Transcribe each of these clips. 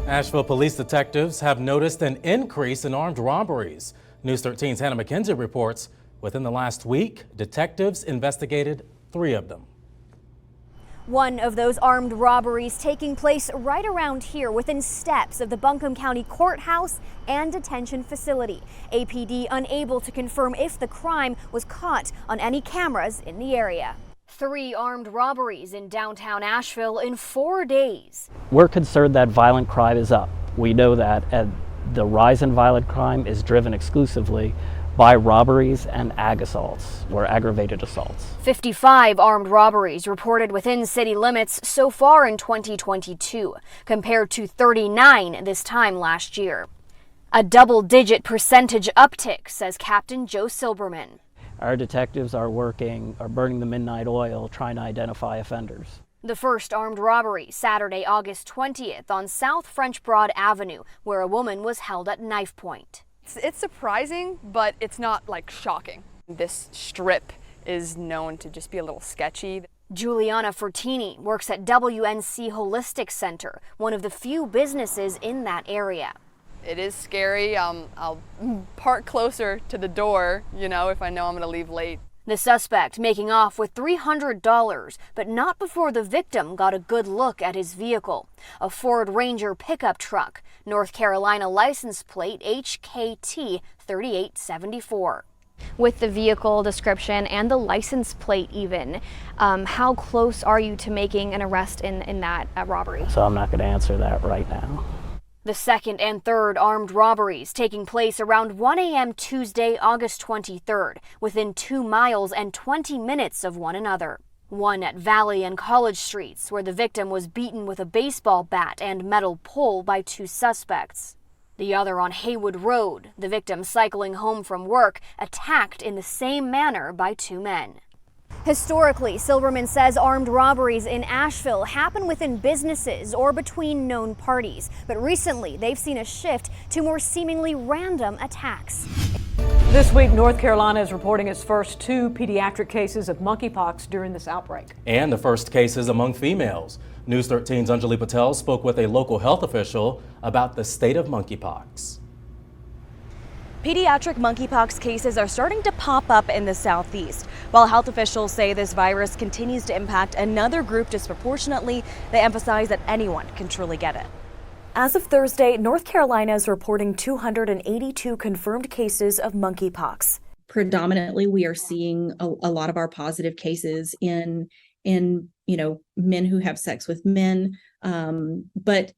Asheville Police detectives have noticed an increase in armed robberies. News 13's Hannah McKenzie reports within the last week, detectives investigated 3 of them. One of those armed robberies taking place right around here within steps of the Buncombe County Courthouse and detention facility. APD unable to confirm if the crime was caught on any cameras in the area. 3 armed robberies in downtown Asheville in 4 days. We're concerned that violent crime is up. We know that, and the rise in violent crime is driven exclusively by robberies and ag assaults, or aggravated assaults. 55 armed robberies reported within city limits so far in 2022, compared to 39 this time last year. A double-digit percentage uptick, says Captain Joe Silberman. Our detectives are burning the midnight oil, trying to identify offenders. The first armed robbery, Saturday, August 20th on South French Broad Avenue, where a woman was held at knife point. It's surprising, but it's not like shocking. This strip is known to just be a little sketchy. Juliana Fertini works at WNC Holistic Center, one of the few businesses in that area. It is scary. I'll park closer to the door, if I know I'm going to leave late. The suspect making off with $300, but not before the victim got a good look at his vehicle. A Ford Ranger pickup truck, North Carolina license plate HKT 3874. With the vehicle description and the license plate even, how close are you to making an arrest in that robbery? So I'm not going to answer that right now. The second and third armed robberies taking place around 1 a.m. Tuesday, August 23rd, within 2 miles and 20 minutes of one another. One at Valley and College Streets, where the victim was beaten with a baseball bat and metal pole by 2 suspects. The other on Haywood Road, the victim cycling home from work, attacked in the same manner by 2 men. Historically, Silverman says armed robberies in Asheville happen within businesses or between known parties. But recently, they've seen a shift to more seemingly random attacks. This week, North Carolina is reporting its first 2 pediatric cases of monkeypox during this outbreak. And the first cases among females. News 13's Anjali Patel spoke with a local health official about the state of monkeypox. Pediatric monkeypox cases are starting to pop up in the southeast. While health officials say this virus continues to impact another group disproportionately, they emphasize that anyone can truly get it. As of Thursday, North Carolina is reporting 282 confirmed cases of monkeypox. Predominantly, we are seeing a lot of our positive cases in men who have sex with men. But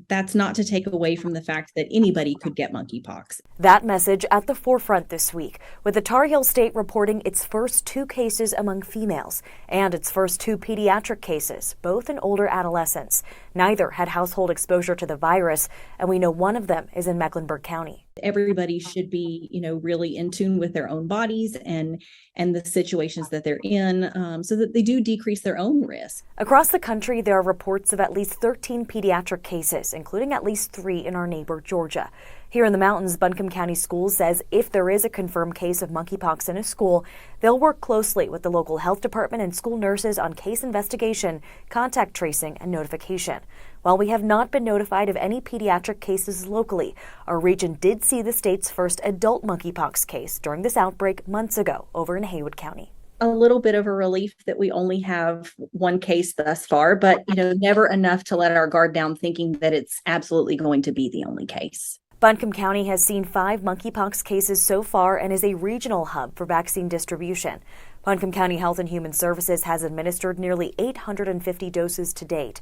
that's not to take away from the fact that anybody could get monkeypox. That message at the forefront this week, with the Tar Heel State reporting its first 2 cases among females and its first 2 pediatric cases, both in older adolescents. Neither had household exposure to the virus, and we know one of them is in Mecklenburg County. Everybody should be, really in tune with their own bodies and the situations that they're in, so that they do decrease their own risk. Across the country, there are reports of at least 13 pediatric cases, including at least 3 in our neighbor, Georgia. Here in the mountains, Buncombe County Schools says if there is a confirmed case of monkeypox in a school, they'll work closely with the local health department and school nurses on case investigation, contact tracing, and notification. While we have not been notified of any pediatric cases locally, our region did see the state's first adult monkeypox case during this outbreak months ago over in Haywood County. A little bit of a relief that we only have 1 case thus far, but never enough to let our guard down thinking that it's absolutely going to be the only case. Buncombe County has seen 5 monkeypox cases so far and is a regional hub for vaccine distribution. Buncombe County Health and Human Services has administered nearly 850 doses to date.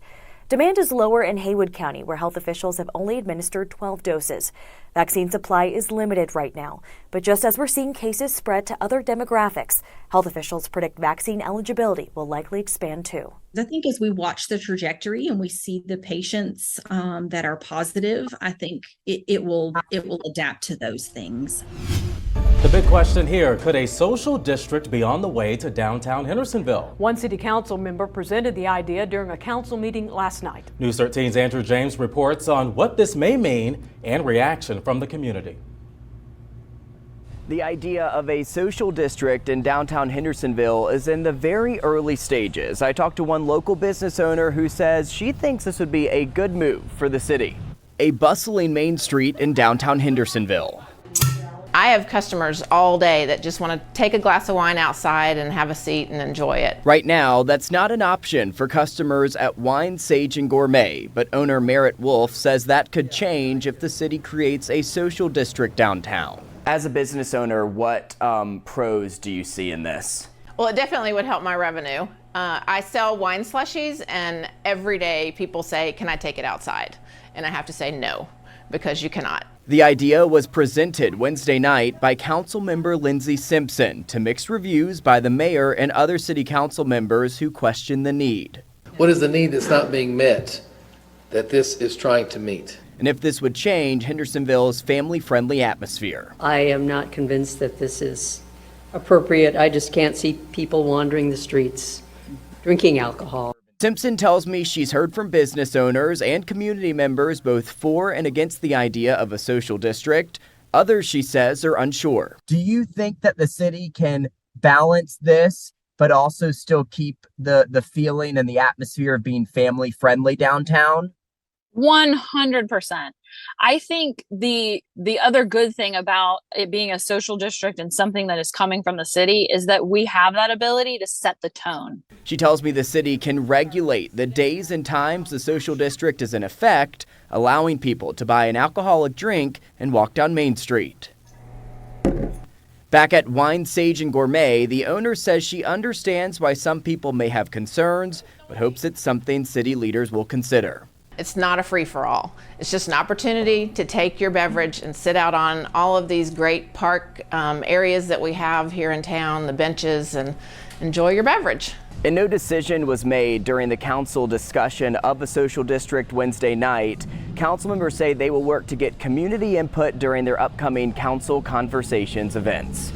Demand is lower in Haywood County, where health officials have only administered 12 doses. Vaccine supply is limited right now, but just as we're seeing cases spread to other demographics, health officials predict vaccine eligibility will likely expand too. I think as we watch the trajectory and we see the patients that are positive, I think it will adapt to those things. The big question here, could a social district be on the way to downtown Hendersonville? One city council member presented the idea during a council meeting last night. News 13's Andrew James reports on what this may mean and reaction from the community. The idea of a social district in downtown Hendersonville is in the very early stages. I talked to one local business owner who says she thinks this would be a good move for the city. a bustling main street in downtown Hendersonville. I have customers all day that just want to take a glass of wine outside and have a seat and enjoy it. Right now, that's not an option for customers at Wine, Sage, and Gourmet, but owner Merritt Wolf says that could change if the city creates a social district downtown. As a business owner, what pros do you see in this? Well, it definitely would help my revenue. I sell wine slushies, and every day people say, "Can I take it outside?" And I have to say no, because you cannot. The idea was presented Wednesday night by Councilmember Lindsay Simpson to mixed reviews by the mayor and other city council members who question the need. What is the need that's not being met that this is trying to meet? And if this would change Hendersonville's family-friendly atmosphere. I am not convinced that this is appropriate. I just can't see people wandering the streets drinking alcohol. Simpson tells me she's heard from business owners and community members both for and against the idea of a social district. Others, she says, are unsure. Do you think that the city can balance this, but also still keep the feeling and the atmosphere of being family friendly downtown? 100%. I think the other good thing about it being a social district and something that is coming from the city is that we have that ability to set the tone. She tells me the city can regulate the days and times the social district is in effect, allowing people to buy an alcoholic drink and walk down Main Street. Back at Wine, Sage, and Gourmet, the owner says she understands why some people may have concerns, but hopes it's something city leaders will consider. It's not a free-for-all. It's just an opportunity to take your beverage and sit out on all of these great park areas that we have here in town, the benches, and enjoy your beverage. And no decision was made during the council discussion of a social district Wednesday night. Council members say they will work to get community input during their upcoming council conversations events.